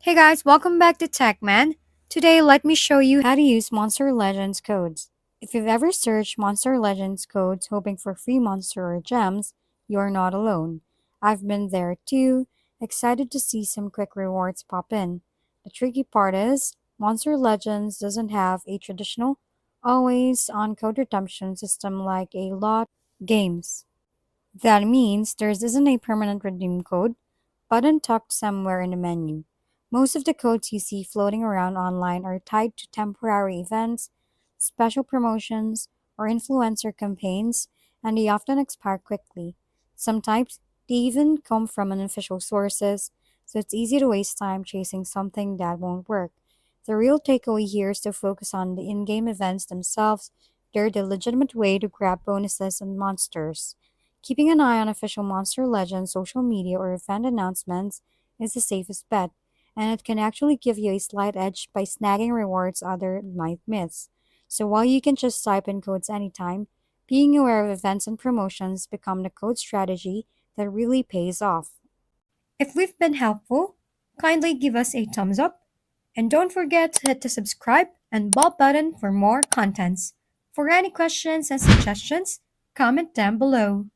Hey guys, welcome back to TechMan. Today, let me show you how to use Monster Legends codes. If you've ever searched Monster Legends codes hoping for free monster or gems, you're not alone. I've been there too, excited to see some quick rewards pop in. The tricky part is, Monster Legends doesn't have a traditional, always on code redemption system like a lot of games. That means there isn't a permanent redeem code button tucked somewhere in the menu. Most of the codes you see floating around online are tied to temporary events, special promotions, or influencer campaigns, and they often expire quickly. Sometimes they even come from unofficial sources, so it's easy to waste time chasing something that won't work. The real takeaway here is to focus on the in game events themselves. They're the legitimate way to grab bonuses and monsters. Keeping an eye on official Monster Legends social media or event announcements is the safest bet, and it can actually give you a slight edge by snagging rewards others might miss. So while you can just type in codes anytime, being aware of events and promotions become the code strategy that really pays off. If we've been helpful, kindly give us a thumbs up and don't forget to hit the subscribe and bell button for more contents. For any questions and suggestions, comment down below.